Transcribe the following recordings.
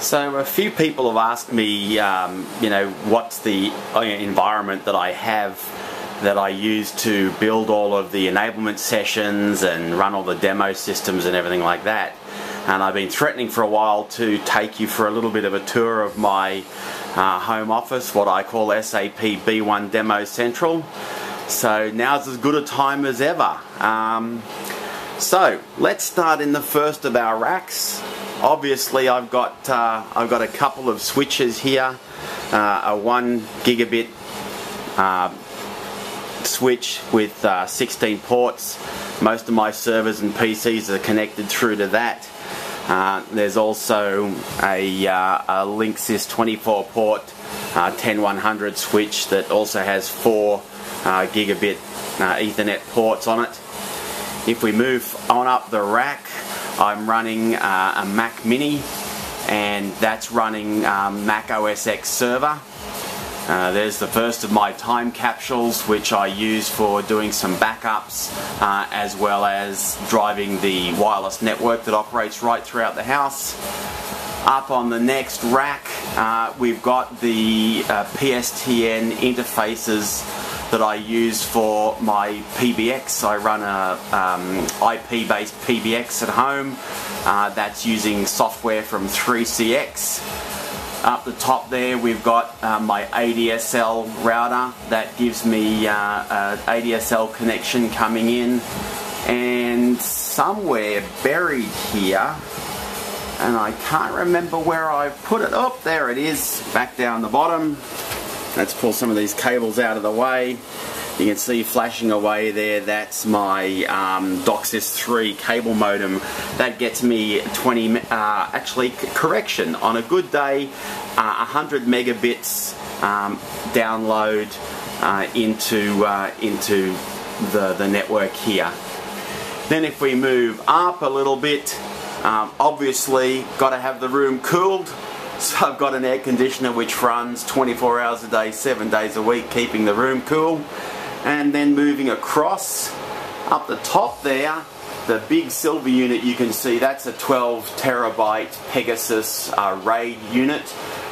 So a few people have asked me, what's the environment that I have that I use to build all of the enablement sessions and run all the demo systems and everything like that. And I've been threatening for a while to take you for a little bit of a tour of my home office, what I call SAP B1 Demo Central. So now's as good a time as ever. So let's start in the first of our racks. Obviously I've got a couple of switches here, a 1 gigabit switch with 16 ports. Most of my servers and PCs are connected through to that. There's also a Linksys 24 port 10100 switch that also has 4 gigabit Ethernet ports on it. If we move on up the rack, I'm running a Mac Mini, and that's running Mac OS X server. There's the first of my time capsules, which I use for doing some backups as well as driving the wireless network that operates right throughout the house. Up on the next rack, we've got the PSTN interfaces that I use for my PBX. I run a IP-based PBX at home. That's using software from 3CX. Up the top there we've got my ADSL router that gives me an ADSL connection coming in, and somewhere buried here, and I can't remember where I put it. Oh, there it is, back down the bottom. Let's pull some of these cables out of the way. You can see flashing away there, that's my DOCSIS 3 cable modem. That gets me 20, correction, on a good day, 100 megabits download into the network here. Then if we move up a little bit, obviously got to have the room cooled. So I've got an air conditioner which runs 24 hours a day, 7 days a week, keeping the room cool. And then moving across, up the top there, the big silver unit you can see, that's a 12 terabyte Pegasus RAID unit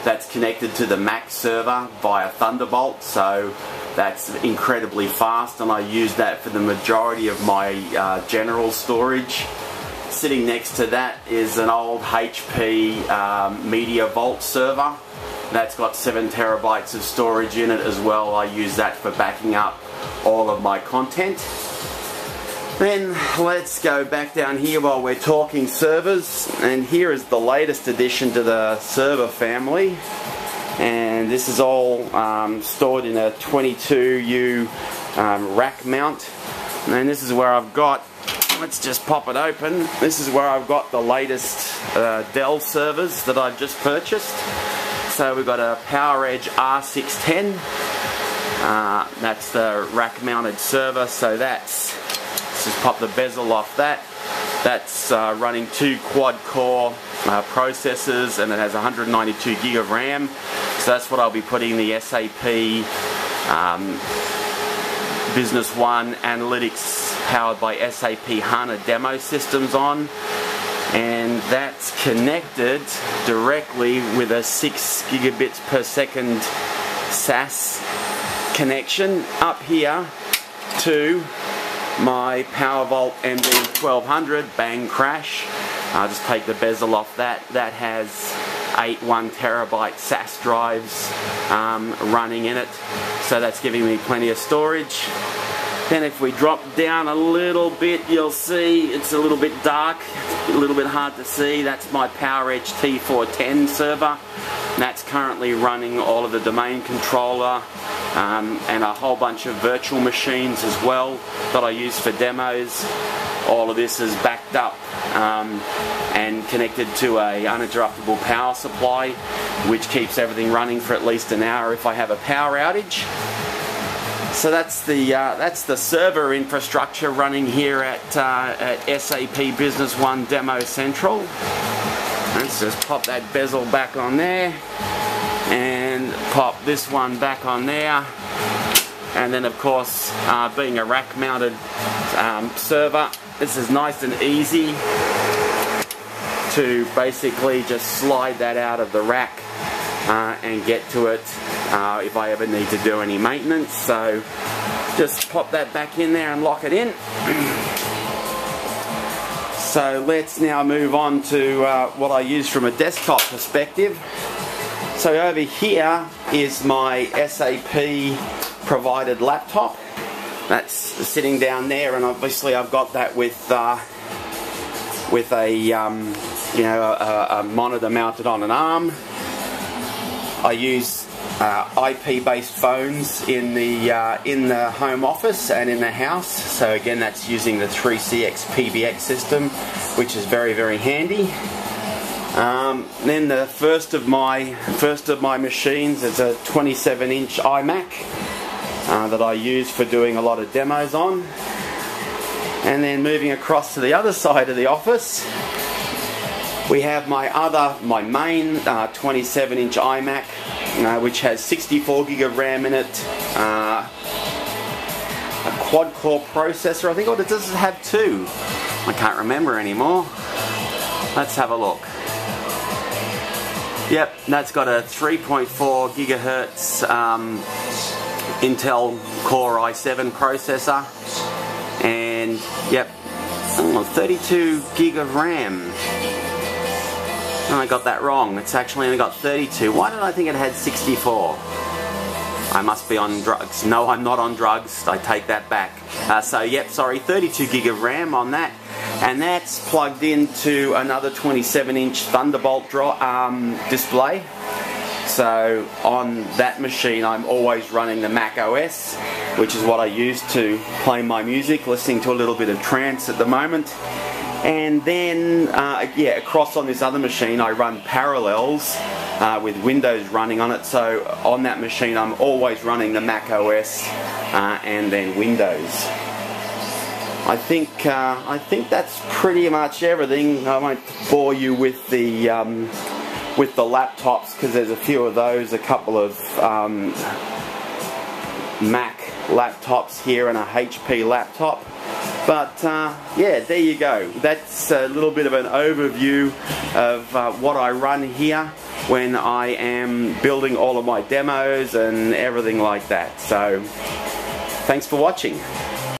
that's connected to the Mac server via Thunderbolt. So that's incredibly fast, and I use that for the majority of my general storage. Sitting next to that is an old HP Media Vault server. That's got 7 terabytes of storage in it as well. I use that for backing up all of my content. Then let's go back down here while we're talking servers, and here is the latest addition to the server family, and this is all stored in a 22U rack mount. And this is where I've got, let's just pop it open. This is where I've got the latest Dell servers that I've just purchased. So we've got a PowerEdge R610. That's the rack mounted server. So that's, let's just pop the bezel off that. That's running 2 quad core processors, and it has 192 gig of RAM. So that's what I'll be putting the SAP Business One Analytics powered by SAP HANA demo systems on, and that's connected directly with a 6 gigabits per second SAS connection up here to my PowerVault MD1200. Bang, crash. I'll just take the bezel off that. That has 8 1 terabyte SAS drives running in it, so that's giving me plenty of storage. Then if we drop down a little bit, you'll see it's a little bit dark, a little bit hard to see. That's my PowerEdge T410 server. That's currently running all of the domain controller and a whole bunch of virtual machines as well that I use for demos. All of this is backed up and connected to a uninterruptible power supply, which keeps everything running for at least an hour if I have a power outage. So that's the server infrastructure running here at SAP Business One Demo Central. Let's just pop that bezel back on there and pop this one back on there. And then of course, being a rack mounted server, this is nice and easy. to basically just slide that out of the rack and get to it if I ever need to do any maintenance. So just pop that back in there and lock it in. So let's now move on to what I use from a desktop perspective. So over here is my SAP provided laptop. That's sitting down there, and obviously I've got that with a a monitor mounted on an arm. I use IP-based phones in the home office and in the house. So again, that's using the 3CX PBX system, which is very, very handy. Then the first of my machines is a 27-inch iMac that I use for doing a lot of demos on. And then moving across to the other side of the office, we have my main 27-inch iMac, which has 64 gig of RAM in it, a quad-core processor. I think, or does it have two? I can't remember anymore. Let's have a look. Yep, that's got a 3.4 gigahertz Intel Core i7 processor, and yep, 32 gig of RAM. Oh, I got that wrong. It's actually only got 32. Why did I think it had 64? I must be on drugs. No, I'm not on drugs. I take that back. So yep, sorry, 32 gig of RAM on that. And that's plugged into another 27-inch Thunderbolt display. So on that machine I'm always running the Mac OS, which is what I use to play my music, listening to a little bit of trance at the moment. And then yeah, across on this other machine I run Parallels with Windows running on it. So on that machine I'm always running the Mac OS and then Windows. I think that's pretty much everything. I won't bore you with the laptops, because there's a few of those, a couple of Mac laptops here and a HP laptop. But yeah, there you go. That's a little bit of an overview of what I run here when I am building all of my demos and everything like that. So thanks for watching.